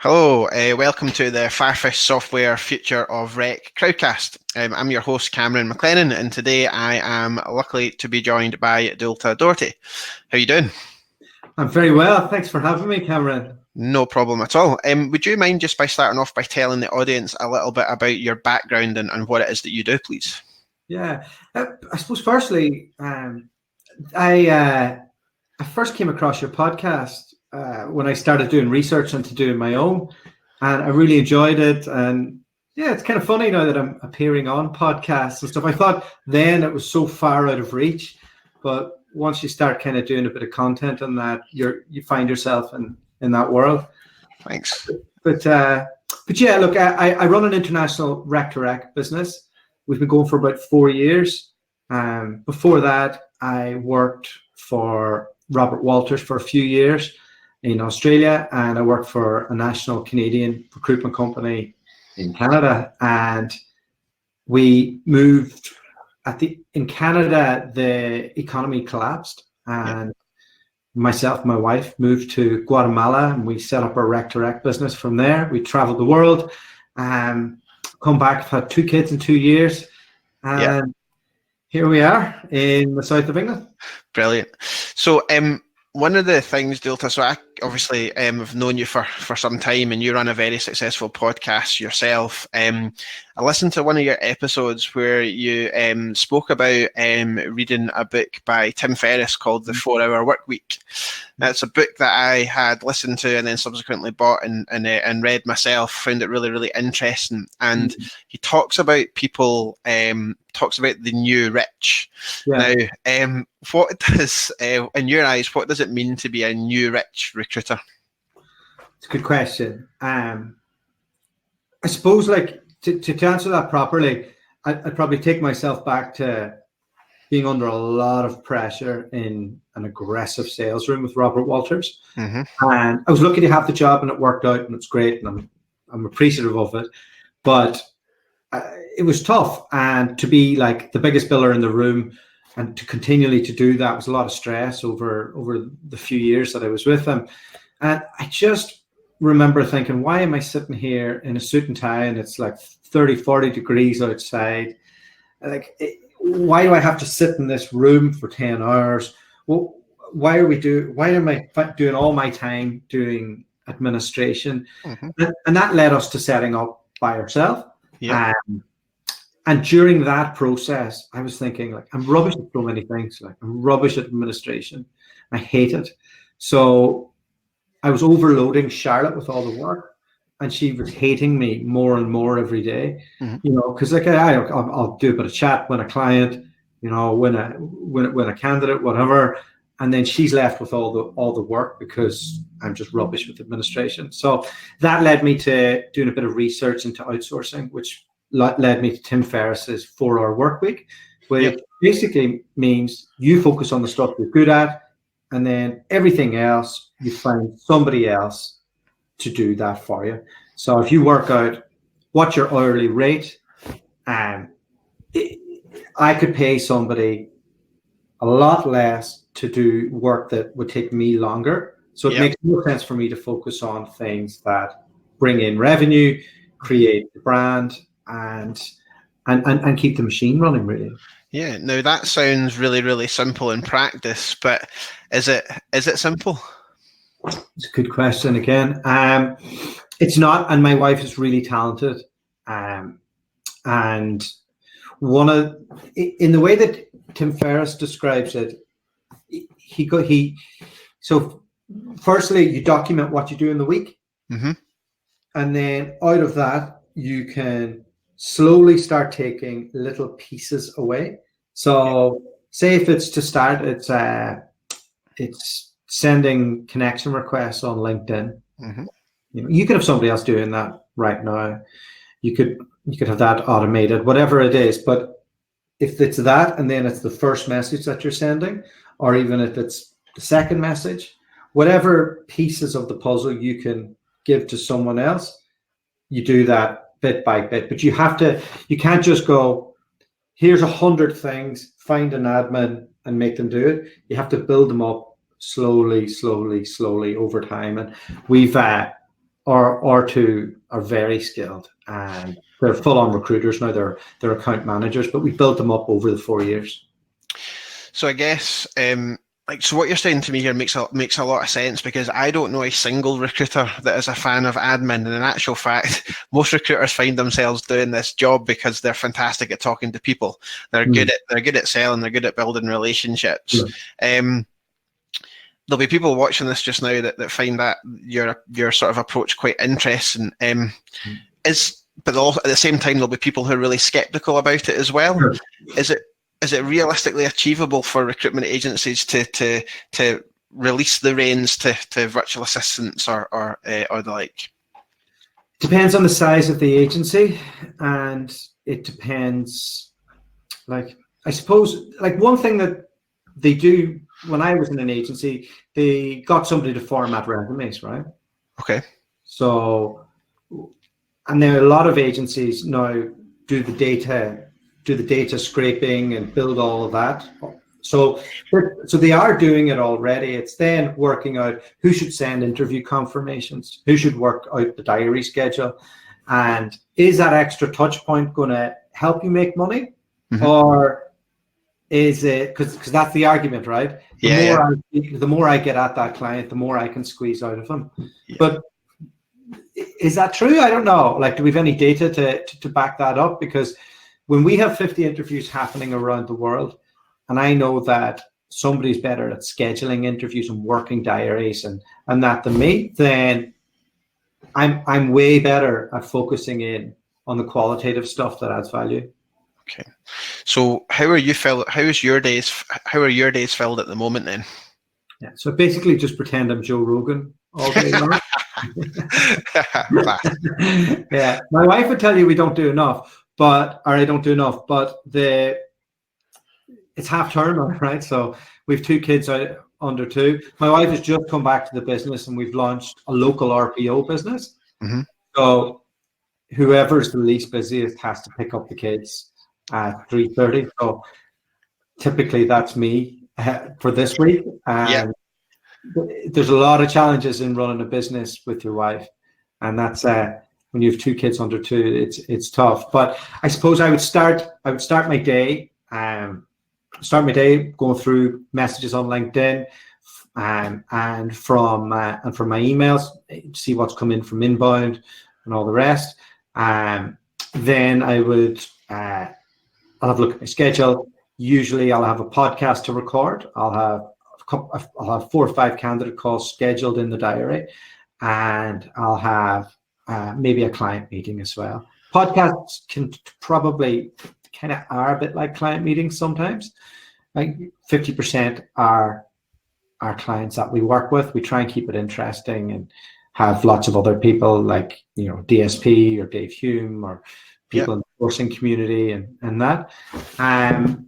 Hello, welcome to the FireFish Software Future of Rec crowdcast. I'm your host, Cameron McLennan, and today I am lucky to be joined by Dualta Doherty. How are you doing? I'm very well. Thanks for having me, Cameron. No problem at all. Would you mind just by starting off by telling the audience a little bit about your background and what it is that you do, please? Yeah, I suppose firstly, I first came across your podcast when I started doing research into doing my own, and I really enjoyed it. And yeah, it's kind of funny now that I'm appearing on podcasts and stuff. I thought then it was so far out of reach, but once you start kind of doing a bit of content on that, you find yourself in that world. Thanks. But yeah, look, I run an international rec-to-rec business. We've been going for about 4 years. Before that, I worked for Robert Walters for a few years in Australia, and I worked for a national Canadian recruitment company in Canada. And we moved in Canada, the economy collapsed, and myself and my wife moved to Guatemala, and we set up our rec-to-rec business from there. We traveled the world, come back, I've had 2 kids in 2 years, and here we are in the south of England. Brilliant. So one of the things, Dualta, so I obviously have known you for some time, and you run a very successful podcast yourself. I listened to one of your episodes where you spoke about reading a book by Tim Ferriss called The 4-Hour Workweek. That's a book that I had listened to and then subsequently bought and read myself. Found it really, really interesting. And he talks about people, talks about the new rich. Yeah. Now, what does, in your eyes, what does it mean to be a new rich recruiter? It's a good question. I suppose, like, to answer that properly, I'd probably take myself back to being under a lot of pressure in an aggressive sales room with Robert Walters. And I was lucky to have the job, and it worked out, and it's great, and I'm appreciative of it. But it was tough, and to be like the biggest biller in the room and to continually to do that was a lot of stress over the few years that I was with him. And I just remember thinking, why am I sitting here in a suit and tie and it's like 30, 40 degrees outside? Like, why do I have to sit in this room for 10 hours? Well, why am I doing all my time doing administration? And that led us to setting up by ourselves. And during that process, I was thinking, like, I'm rubbish at so many things. Like, I'm rubbish at administration. I hate it. So I was overloading Charlotte with all the work, and she was hating me more and more every day. You know, because like I'll do a bit of chat, win a client, you know, win a candidate, whatever, and then she's left with all the work because I'm just rubbish with administration. So that led me to doing a bit of research into outsourcing, which led me to Tim Ferriss's 4-Hour Workweek, which basically means you focus on the stuff you're good at, and then everything else, you find somebody else to do that for you. So if you work out what's your hourly rate, I could pay somebody a lot less to do work that would take me longer. So it makes more sense for me to focus on things that bring in revenue, create the brand, and keep the machine running, really. Yeah, now that sounds really, really simple in practice, but is it simple? It's a good question again. It's not, and my wife is really talented. And in the way that Tim Ferriss describes it, so firstly, you document what you do in the week. And then out of that, you can slowly start taking little pieces away. So say if it's to start, it's sending connection requests on LinkedIn. You know, you could have somebody else doing that right now. You could have that automated, whatever it is. But if it's that, and then it's the first message that you're sending, or even if it's the second message, whatever pieces of the puzzle you can give to someone else, you do that bit by bit. But you can't just go, here's 100 things, find an admin and make them do it. You have to build them up slowly over time. And we've or two are very skilled, and they're full-on recruiters now. They're account managers, but we built them up over the 4 years. So I guess, so what you're saying to me here makes a lot of sense, because I don't know a single recruiter that is a fan of admin. And in actual fact, most recruiters find themselves doing this job because they're fantastic at talking to people. They're good at selling. They're good at building relationships. There'll be people watching this just now that find that your sort of approach quite interesting. But also, at the same time, there'll be people who are really skeptical about it as well. Sure. Is it realistically achievable for recruitment agencies to release the reins to virtual assistants or the like? Depends on the size of the agency, and it depends. Like, I suppose, like, one thing that they do when I was in an agency, they got somebody to format resumes, right? Okay. So, and there are a lot of agencies now do the data scraping and build all of that. So they are doing it already. It's then working out who should send interview confirmations, who should work out the diary schedule, and is that extra touch point going to help you make money, or is it, because that's the argument, right? The more I get at that client, the more I can squeeze out of them. Yeah. But is that true? I don't know. Like, do we have any data to back that up? Because when we have 50 interviews happening around the world, and I know that somebody's better at scheduling interviews and working diaries and that than me, then I'm way better at focusing in on the qualitative stuff that adds value. Okay. So how are your days filled at the moment then? Yeah. So basically just pretend I'm Joe Rogan all day long. Yeah. My wife would tell you we don't do enough, but it's half term, right? So we have 2 kids under 2. My wife has just come back to the business, and we've launched a local RPO business. So whoever's the least busiest has to pick up the kids at 3:30. So typically that's me for this week. And there's a lot of challenges in running a business with your wife, and that's when you have 2 kids under 2, it's tough. But I suppose I would start my day going through messages on LinkedIn, and from my emails, see what's come in from inbound and all the rest. Then I would I'll have a look at my schedule. Usually I'll have a podcast to record. I'll have 4 or 5 candidate calls scheduled in the diary, and I'll have maybe a client meeting as well. Podcasts can probably kind of are a bit like client meetings sometimes. Like 50% are our clients that we work with. We try and keep it interesting and have lots of other people like, DSP or Dave Hume or people in the sourcing community and that. And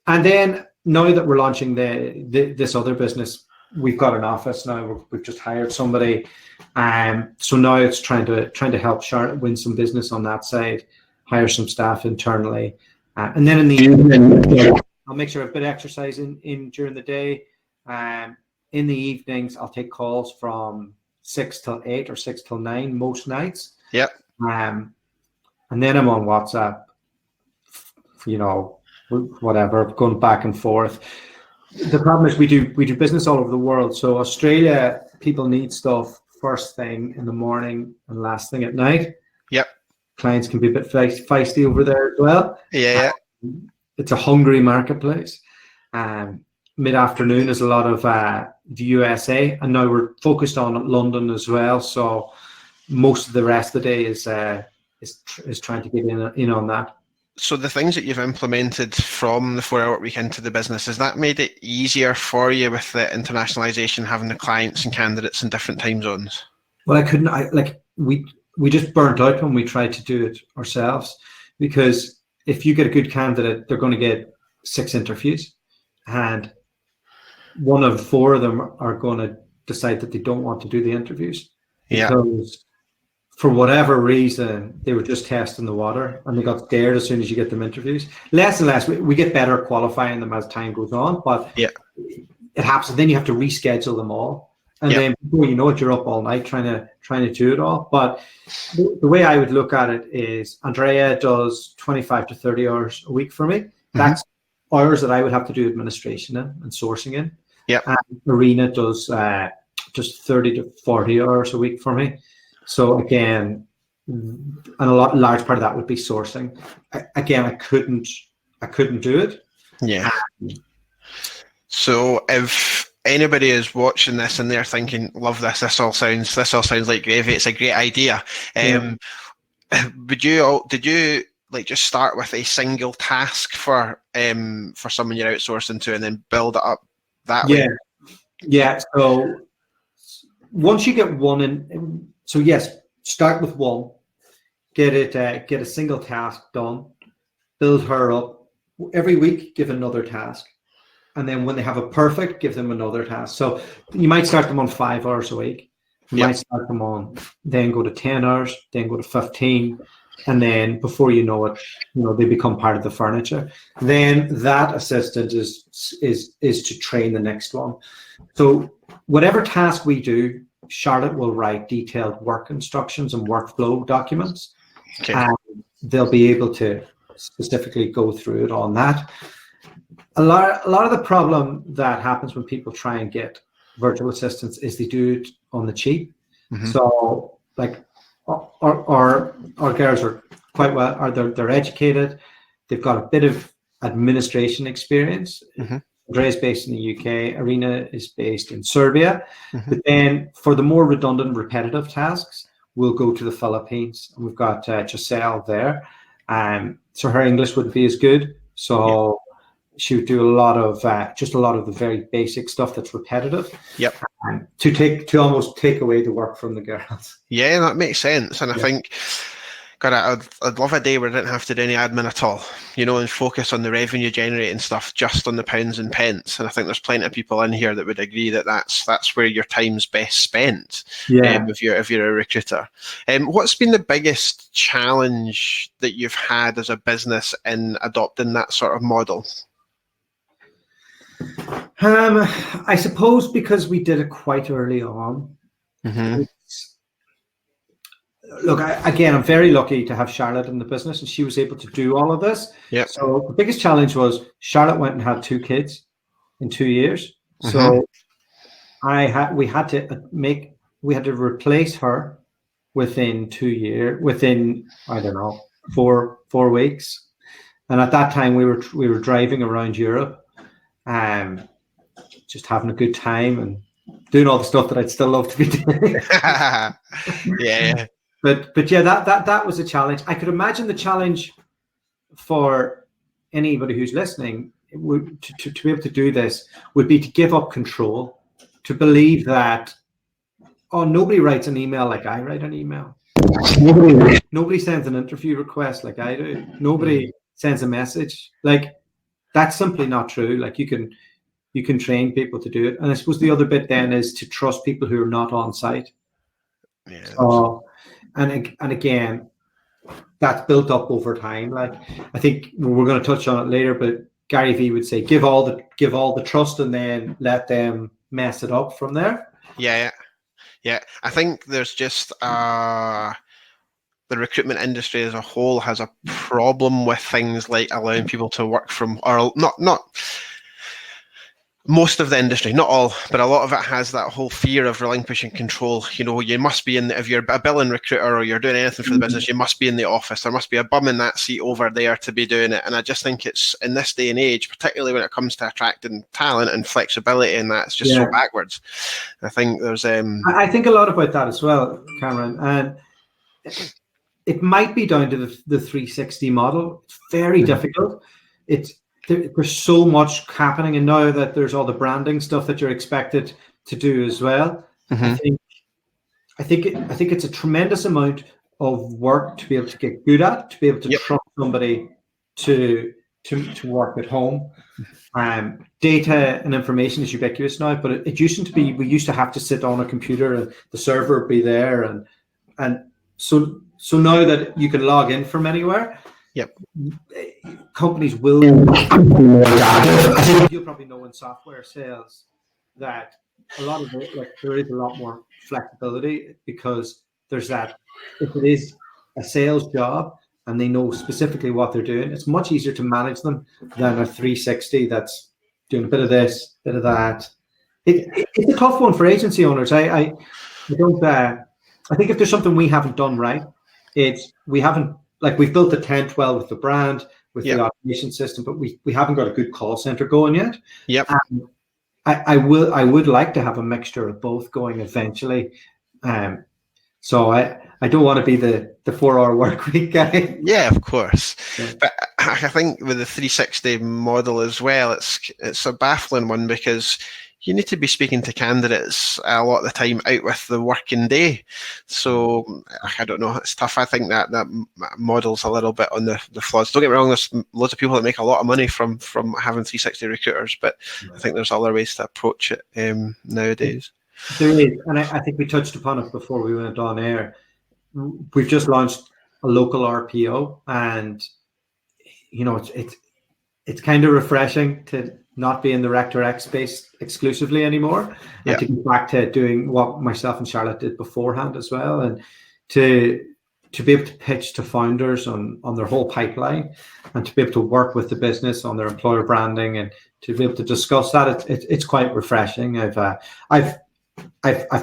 then now that we're launching this other business, we've got an office now. We've just hired somebody. So now it's trying to help Charlotte win some business on that side, hire some staff internally. And then in the evening, I'll make sure I have a bit of exercise in during the day. In the evenings, I'll take calls from 6 till 8 or 6 till 9 most nights. Yep. And then I'm on WhatsApp, whatever, going back and forth. The problem is we do business all over the world. So Australia, people need stuff first thing in the morning and last thing at night. Yep. Clients can be a bit feisty over there as well. Yeah. It's a hungry marketplace. Mid-afternoon is a lot of the USA, and now we're focused on London as well. So most of the rest of the day is trying to get in on that. So the things that you've implemented from the 4-hour week into the business, has that made it easier for you with the internationalization, having the clients and candidates in different time zones? Well, we just burnt out when we tried to do it ourselves, because if you get a good candidate, they're going to get 6 interviews, and 1 of 4 of them are going to decide that they don't want to do the interviews because for whatever reason they were just testing the water and they got scared as soon as you get them interviews. Less and less, we get better at qualifying them as time goes on, but it happens, and then you have to reschedule them all. And then before you know it, you're up all night trying to do it all. But the way I would look at it is Andrea does 25 to 30 hours a week for me. That's hours that I would have to do administration in and sourcing in. And Arena does just 30 to 40 hours a week for me. So again, and large part of that would be sourcing. Again, I couldn't do it. Yeah. So if anybody is watching this and they're thinking, "Love this! This all sounds like gravy. It's a great idea." Did you like just start with a single task for someone you're outsourcing to, and then build it up that way? Yeah. So once you get one in, so yes, start with one, get a single task done, build her up every week, give another task. And then when they have a perfect, give them another task. So you might start them on 5 hours a week. You might start them on, then go to 10 hours, then go to 15. And then before you know it, they become part of the furniture. Then that assistant is to train the next one. So whatever task we do, Charlotte will write detailed work instructions and workflow documents. And they'll be able to specifically go through it on that. A lot of the problem that happens when people try and get virtual assistants is they do it on the cheap. So like our girls are quite well, they're educated, they've got a bit of administration experience. Andrea is based in the UK, Arena is based in Serbia. But then for the more redundant, repetitive tasks, we'll go to the Philippines, and we've got Giselle there. So her English wouldn't be as good. So she would do a lot of the very basic stuff that's repetitive. To almost take away the work from the girls. Yeah, that makes sense. And I think, God, I'd love a day where I didn't have to do any admin at all, and focus on the revenue generating stuff, just on the pounds and pence. And I think there's plenty of people in here that would agree that that's where your time's best spent. If you're a recruiter. What's been the biggest challenge that you've had as a business in adopting that sort of model? I suppose because we did it quite early on. Look, I'm very lucky to have Charlotte in the business, and she was able to do all of this. So the biggest challenge was Charlotte went and had 2 kids in 2 years. So we had to replace her within 2 years, within, I don't know, 4 weeks. And at that time we were driving around Europe, just having a good time and doing all the stuff that I'd still love to be doing. But yeah, that was a challenge. I could imagine the challenge for anybody who's listening to be able to do this would be to give up control, to believe that, nobody writes an email like I write an email. Nobody sends an interview request like I do. Nobody sends a message. Like, that's simply not true. Like, you can train people to do it. And I suppose the other bit then is to trust people who are not on site. And again, that's built up over time. Like, I think we're going to touch on it later, but Gary Vee would say, give all the trust and then let them mess it up from there. Yeah. I think there's just the recruitment industry as a whole has a problem with things like allowing people to work from, or not most of the industry, not all, but a lot of it has that whole fear of relinquishing control. You must be if you're a billing recruiter or you're doing anything for the business, you must be in the office. There must be a bum in that seat over there to be doing it. And I just think it's, in this day and age, particularly when it comes to attracting talent and flexibility, and that's just so backwards. I think there's I think a lot about that as well, Cameron. And it might be down to the 360 model. It's very difficult. There's so much happening, and now that there's all the branding stuff that you're expected to do as well, I think it's a tremendous amount of work to be able to get good at, to be able to trust somebody to work at home. Data and information is ubiquitous now, but it used to be, we used to have to sit on a computer and the server would be there, and so now that you can log in from anywhere. Companies will be more data. I think you'll probably know in software sales that a lot of it, like there is a lot more flexibility because there's that, if it is a sales job and they know specifically what they're doing, it's much easier to manage them than a 360 that's doing a bit of this, bit of that. It's a tough one for agency owners. I don't. I think if there's something we haven't done right, we haven't, like, we've built the tent well with the brand, with the automation system, but we haven't got a good call center going yet. Yep. I would like to have a mixture of both going eventually. So I don't want to be the 4-hour work week guy. Yeah, of course. Yeah. But I think with the 360 model as well, it's a baffling one because you need to be speaking to candidates a lot of the time out with the working day. So I don't know, it's tough. I think that model's a little bit on the flaws. Don't get me wrong, there's loads of people that make a lot of money from having 360 recruiters, but I think there's other ways to approach it nowadays. There is, and I think we touched upon it before we went on air. We've just launched a local RPO, and it's kind of refreshing to not be in the Rector X space exclusively anymore, and to get back to doing what myself and Charlotte did beforehand as well, and to be able to pitch to founders on their whole pipeline, and to be able to work with the business on their employer branding, and to be able to discuss that. It's quite refreshing. I've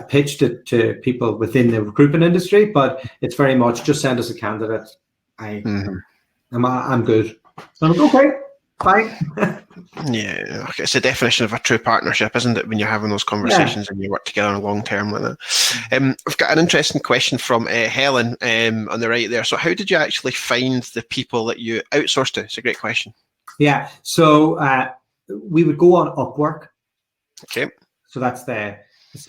pitched it to people within the recruitment industry, but it's very much just send us a candidate. I'm good. I'm like, okay, fine. Yeah, it's the definition of a true partnership, isn't it? When you're having those conversations and you work together on a long term like that. We've got an interesting question from Helen on the right there. So, how did you actually find the people that you outsourced to? It's a great question. Yeah, so we would go on Upwork. Okay. So that's the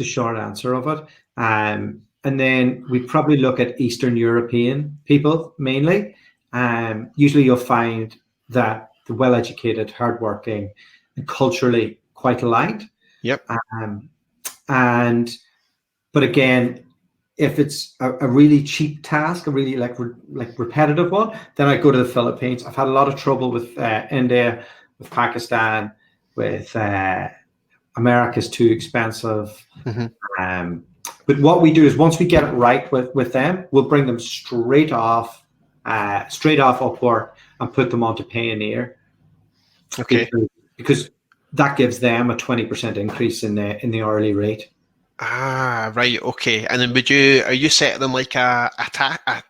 short answer of it. And then we probably look at Eastern European people mainly. Usually you'll find that the well-educated, hardworking, and culturally quite aligned. Yep. But again, if it's a really cheap task, a really like repetitive one, then I go to the Philippines. I've had a lot of trouble with India, with Pakistan, with America's too expensive. But what we do is once we get it right with them, we'll bring them straight off Upwork and put them onto Payoneer. Okay. Because that gives them a 20% increase in the hourly rate. Ah, right. Okay. And then are you setting them like a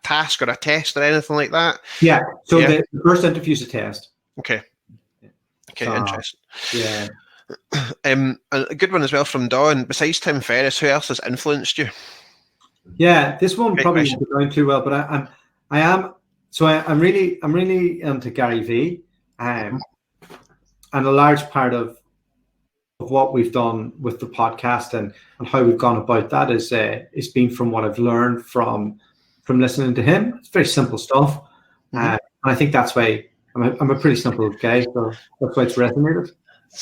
task or a test or anything like that? Yeah. So the first interview is a test. Okay. Okay. Interesting. Yeah. A good one as well from Dawn. Besides Tim Ferriss, who else has influenced you? Yeah, this one probably won't be going too well, but I'm really into Gary Vee, and a large part of what we've done with the podcast and how we've gone about that is been from what I've learned from listening to him. It's very simple stuff, and I think that's why I'm a pretty simple guy, so that's why it's resonated.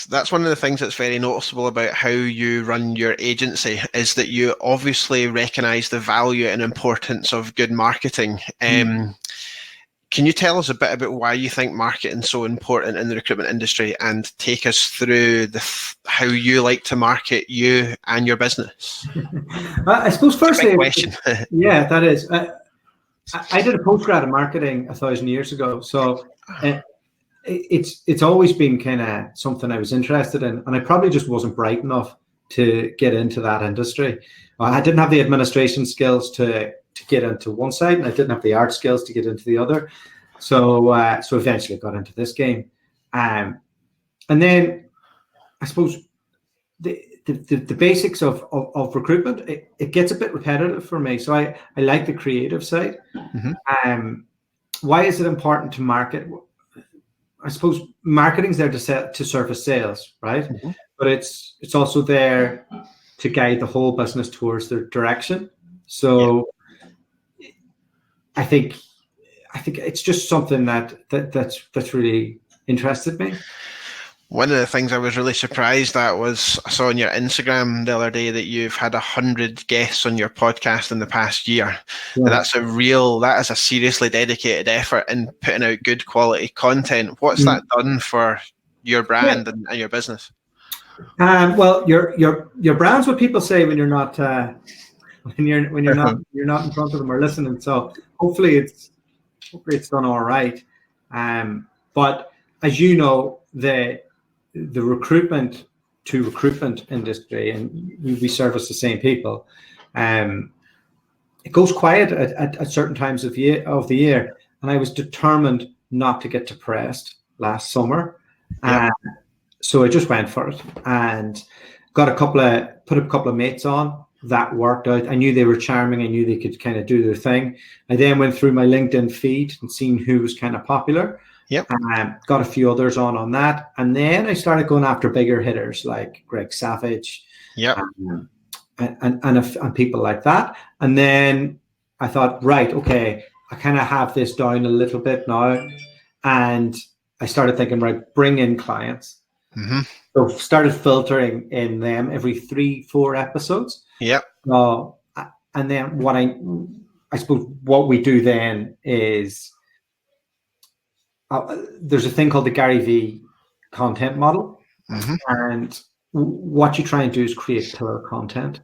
That's one of the things that's very noticeable about how you run your agency is that you obviously recognise the value and importance of good marketing. Can you tell us a bit about why you think marketing is so important in the recruitment industry, and take us through how you like to market you and your business? I suppose firstly, question. Yeah, that is. I did a postgrad in marketing 1,000 years ago, so it's always been kind of something I was interested in, and I probably just wasn't bright enough to get into that industry. I didn't have the administration skills to get into one side, and I didn't have the art skills to get into the other. So eventually got into this game, and then I suppose the basics of recruitment, it gets a bit repetitive for me. So I like the creative side. Why is it important to market? I suppose marketing's there to surface sales, right? But it's also there to guide the whole business towards their direction. So I think it's just something that's really interested me. One of the things I was really surprised at was I saw on your Instagram the other day that you've had 100 guests on your podcast in the past year. Yeah. And that is a seriously dedicated effort in putting out good quality content. What's that done for your brand and your business? Well, your brand's what people say when you're not you're not in front of them or listening. So hopefully it's done all right. But as you know, the recruitment to recruitment industry, and we service the same people. It goes quiet at certain times of the year, and I was determined not to get depressed last summer. Yep. So I just went for it and put a couple of mates on. That worked out. I knew they were charming. I knew they could kind of do their thing. I then went through my LinkedIn feed and seen who was kind of popular. Yep. Got a few others on that. And then I started going after bigger hitters like Greg Savage. Yep. And people like that. And then I thought, right, okay, I kind of have this down a little bit now. And I started thinking, right, bring in clients. Mm-hmm. So started filtering in them every 3-4 episodes. Yep. And then what I suppose what we do then is there's a thing called the Gary V content model. Mm-hmm. And what you try and do is create pillar content.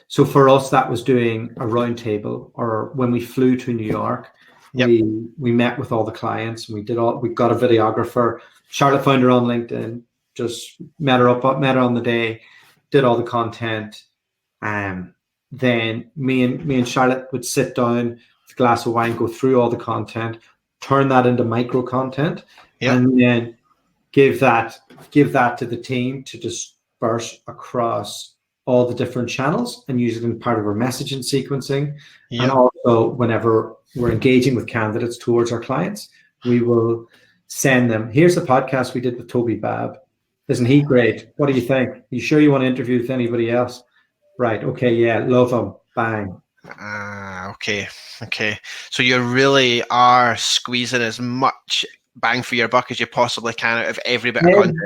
So for us, that was doing a roundtable, or when we flew to New York, yep. we met with all the clients, and we got a videographer. Charlotte found her on LinkedIn, just met her on the day, did all the content. Then me and Charlotte would sit down with a glass of wine, go through all the content, turn that into micro content, yep. and then give that to the team to disperse across all the different channels and use it in part of our messaging sequencing. Yep. And also whenever we're engaging with candidates towards our clients, we will send them, here's the podcast we did with Toby Babb. Isn't he great? What do you think? Are you sure you want to interview with anybody else? Right. Okay. Yeah. Love him. Bang. Okay. So you really are squeezing as much bang for your buck as you possibly can out of every bit of content.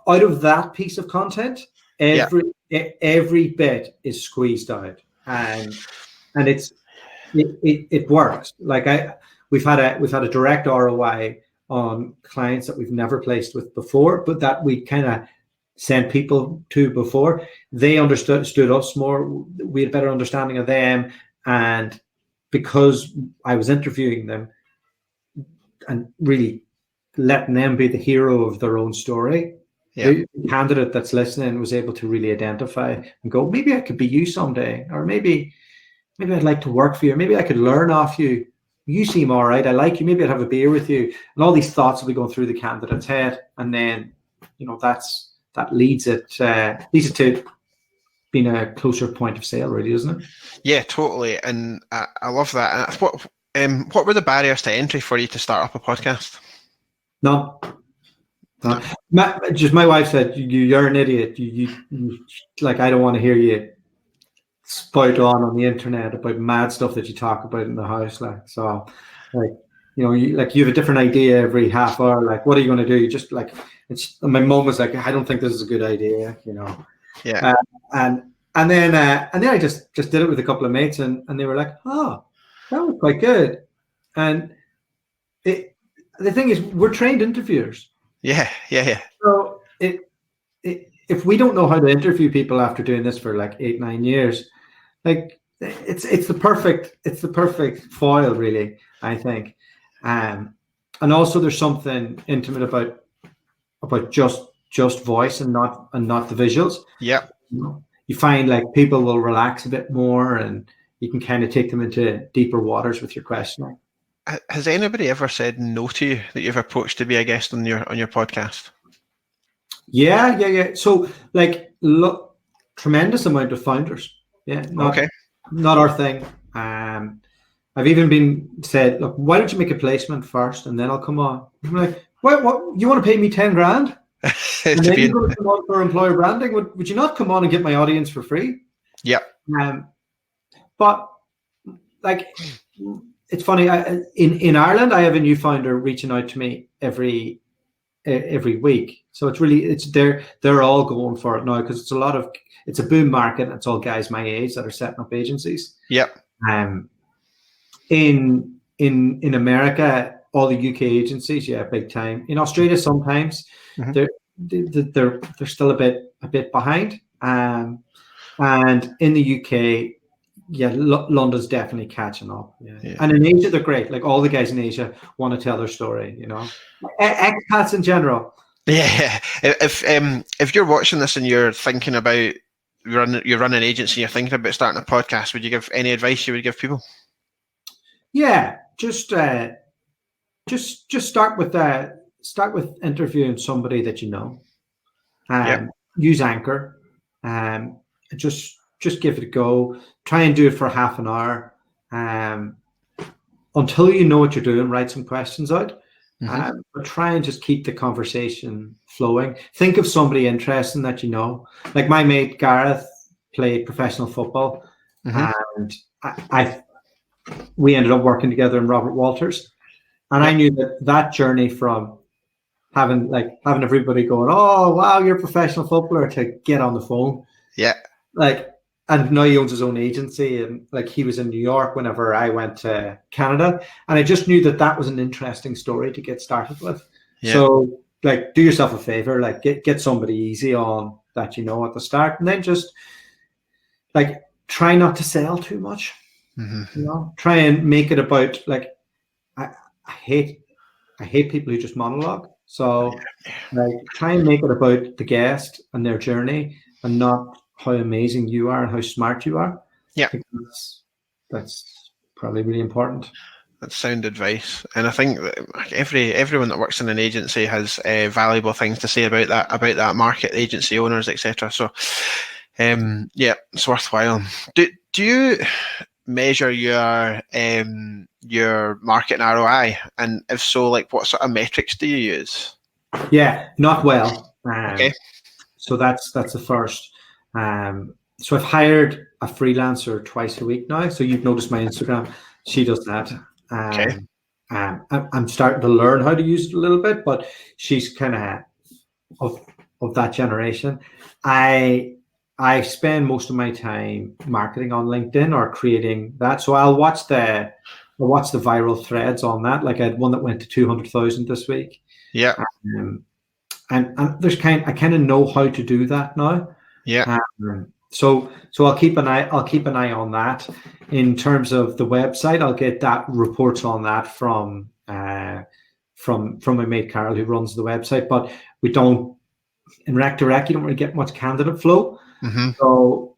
Out of that piece of content, every bit is squeezed out, and it works. Like we've had a direct ROI on clients that we've never placed with before, but that we kind of sent people to before. They understood us more. We had a better understanding of them, and because I was interviewing them and really letting them be the hero of their own story, the candidate that's listening was able to really identify and go, maybe I could be you someday, or maybe I'd like to work for you, or maybe I could learn off you. You seem all right. I like you. Maybe I'd have a beer with you. And all these thoughts will be going through the candidate's head, and then that leads it to being a closer point of sale, really, isn't it? Yeah, totally. And I love that. And what were the barriers to entry for you to start up a podcast? No. My wife said, you're an idiot. You like, I don't want to hear you spout on the internet about mad stuff that you talk about in the house. Like, so, like, you have a different idea every half hour. Like, what are you going to do? You just like, my mom was like, I don't think this is a good idea. Yeah. And then I just did it with a couple of mates, and they were like, oh, that was quite good. And the thing is, we're trained interviewers. Yeah. So if we don't know how to interview people after doing this for like 8-9 years, like it's the perfect foil, really, I think. And also there's something intimate about just voice and not the visuals. Yeah. You find like people will relax a bit more, and you can kind of take them into deeper waters with your questioning. Has anybody ever said no to you that you've approached to be a guest on your podcast? Yeah. So like, look, tremendous amount of founders. Yeah. Not our thing. I've even been said, look, why don't you make a placement first and then I'll come on? I'm like, what? You want to pay me 10 grand? And then you're going to come on for employer branding? Would you not come on and get my audience for free? Yeah. But like, it's funny. In Ireland, I have a new founder reaching out to me every week. So they're all going for it now, because it's a boom market, and it's all guys my age that are setting up agencies. Yep. In America, all the UK agencies, yeah, big time. In Australia, sometimes they're still a bit behind. And in the UK, yeah, London's definitely catching up. Yeah. And in Asia, they're great. Like all the guys in Asia want to tell their story. Expats in general. Yeah. If you're watching this and you're thinking about you run an agency, and you're thinking about starting a podcast, would you give any advice you would give people? Yeah, just start with interviewing somebody that you know. Use Anchor. Just give it a go. Try and do it for half an hour. Until you know what you're doing, write some questions out. But try and just keep the conversation flowing. Think of somebody interesting that you know. Like my mate Gareth played professional football, and we ended up working together in Robert Walters, and I knew that journey from having everybody going, "Oh wow, you're a professional footballer," to get on the phone, and now he owns his own agency, and he was in New York whenever I went to Canada, and I just knew that was an interesting story to get started with. So do yourself a favor, get somebody easy on that at the start, and then just try not to sell too much. Try and make it about I hate people who just monologue. So try and make it about the guest and their journey, and not how amazing you are and how smart you are. Yeah, that's probably really important. That's sound advice, and I think that everyone that works in an agency has valuable things to say about that market, agency owners, etc. So, it's worthwhile. Do you measure your marketing ROI, and if so, what sort of metrics do you use? Yeah, not well. Okay. So that's the first. So I've hired a freelancer twice a week now. So you've noticed my Instagram. She does that. Okay. I'm starting to learn how to use it a little bit, but she's kind of that generation. I spend most of my time marketing on LinkedIn or creating that. So I'll watch the viral threads on that. I had one that went to 200,000 this week. Yeah. And there's I kind of know how to do that now. Yeah. So I'll keep an eye on that. In terms of the website, I'll get that reports on that from my mate Carol, who runs the website. But we don't in Rec2Rec, you don't really get much candidate flow. So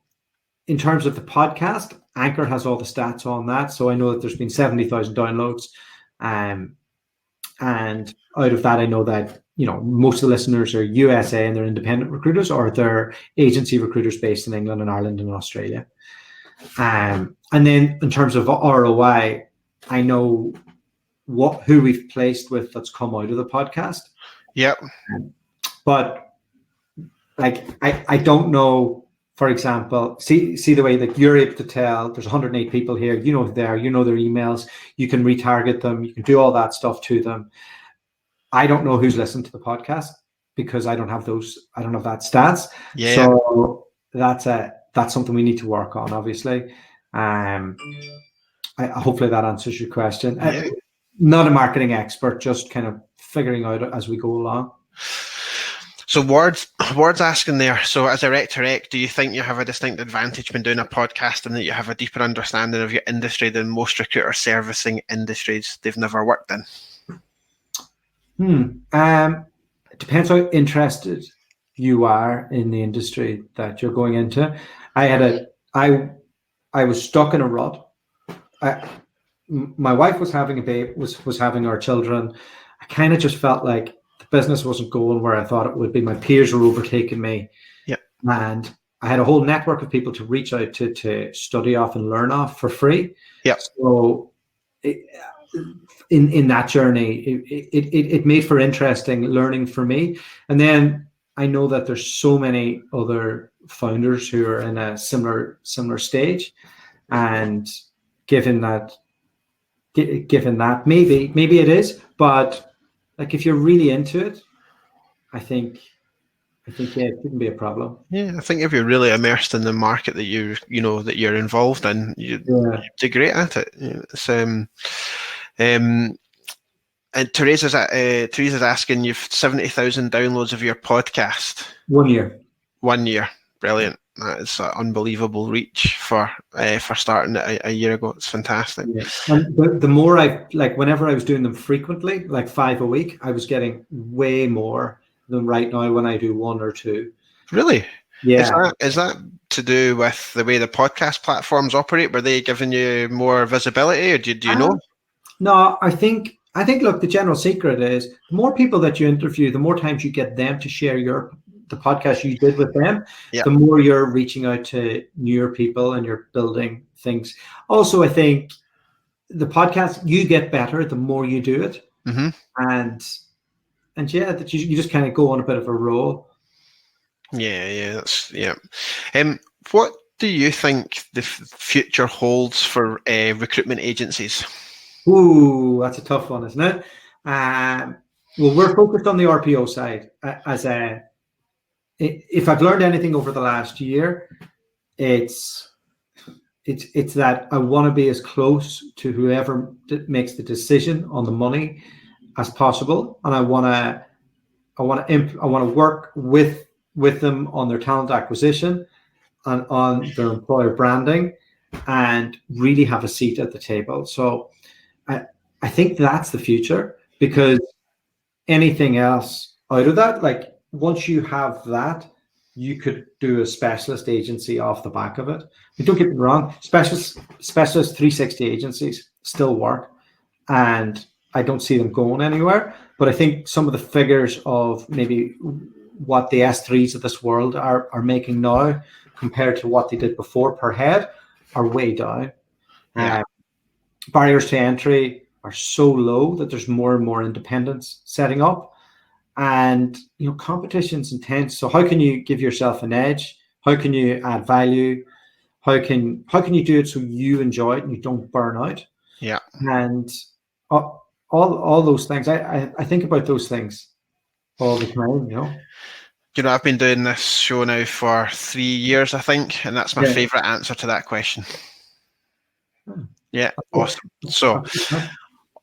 in terms of the podcast, Anchor has all the stats on that. So I know that there's been 70,000 downloads, and out of that, I know that most of the listeners are USA and they're independent recruiters, or they're agency recruiters based in England and Ireland and Australia. And then in terms of ROI, I know who we've placed with that's come out of the podcast. Yep. But I don't know, for example, see the way that you're able to tell there's 108 people here, their emails, you can retarget them, you can do all that stuff to them. I don't know who's listened to the podcast because I don't have that stats. Yeah. So that's something we need to work on, obviously. Hopefully that answers your question. Yeah. Not a marketing expert, just kind of figuring out as we go along. So Ward's asking there, so as a Rec2Rec, do you think you have a distinct advantage when doing a podcast, and that you have a deeper understanding of your industry than most recruiters servicing industries they've never worked in? It depends how interested you are in the industry that you're going into. I was stuck in a rut. My wife was having a baby, was having our children. I kind of just felt like the business wasn't going where I thought it would be. My peers were overtaking me. Yeah. And I had a whole network of people to reach out to study off and learn off for free. Yeah. So in that journey, it made for interesting learning for me. And then I know that there's so many other founders who are in a similar stage, and given that maybe it is, but if you're really into it, I think it couldn't be a problem. Yeah, I think if you're really immersed in the market that you're involved in, you'd be great at it. It's And Teresa's asking, you've 70,000 downloads of your podcast. 1 year. 1 year. Brilliant. That is an unbelievable reach for starting it a year ago. It's fantastic. Yeah. And the more whenever I was doing them frequently, like 5 a week, I was getting way more than right now when I do 1 or 2. Really? Yeah. Is that to do with the way the podcast platforms operate? Were they giving you more visibility, or do you know? No, I think, look, the general secret is the more people that you interview, the more times you get them to share the podcast you did with them, the more you're reaching out to newer people and you're building things. Also, I think the podcast, you get better the more you do it. Mm-hmm. And yeah, that you just kind of go on a bit of a roll. What do you think the future holds for recruitment agencies? Ooh, that's a tough one, isn't it? Well, we're focused on the RPO side. If I've learned anything over the last year, it's that I want to be as close to whoever makes the decision on the money as possible, and I want to work with them on their talent acquisition and on their employer branding, and really have a seat at the table. So I think that's the future, because anything else out of that, like once you have that, you could do a specialist agency off the back of it. Don't get me wrong, specialist 360 agencies still work, and I don't see them going anywhere. But I think some of the figures of maybe what the S3s of this world are making now compared to what they did before per head are way down. Barriers to entry are so low that there's more and more independents setting up, and competition's intense. So how can you give yourself an edge? How can you add value? How can you do it so you enjoy it and you don't burn out? Yeah. And all those things, I think about those things all the time. I've been doing this show now for 3 years, I think, and that's my favorite answer to that question. Yeah, awesome. So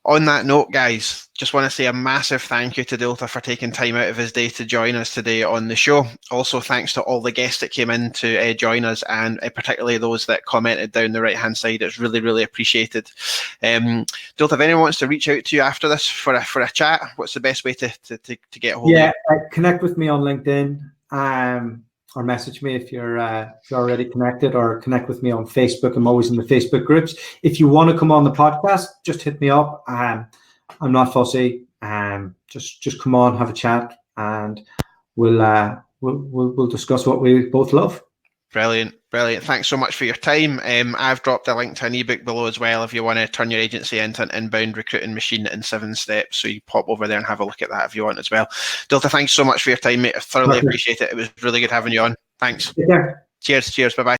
on that note, guys, just want to say a massive thank you to Dualta for taking time out of his day to join us today on the show. Also, thanks to all the guests that came in to join us, and particularly those that commented down the right-hand side. It's really, really appreciated. Dualta, if anyone wants to reach out to you after this for a chat, what's the best way to get a hold of you? Connect with me on LinkedIn, or message me if you're already connected, or connect with me on Facebook. I'm always in the Facebook groups. If you want to come on the podcast, just hit me up. I'm not fussy. Just come on, have a chat, and we'll discuss what we both love. Brilliant. Thanks so much for your time. I've dropped a link to an ebook below as well if you want to turn your agency into an inbound recruiting machine in 7 steps. So you pop over there and have a look at that if you want as well. Dualta, thanks so much for your time, mate. I thoroughly appreciate it. It was really good having you on. Thanks. Yeah. Cheers. Bye-bye.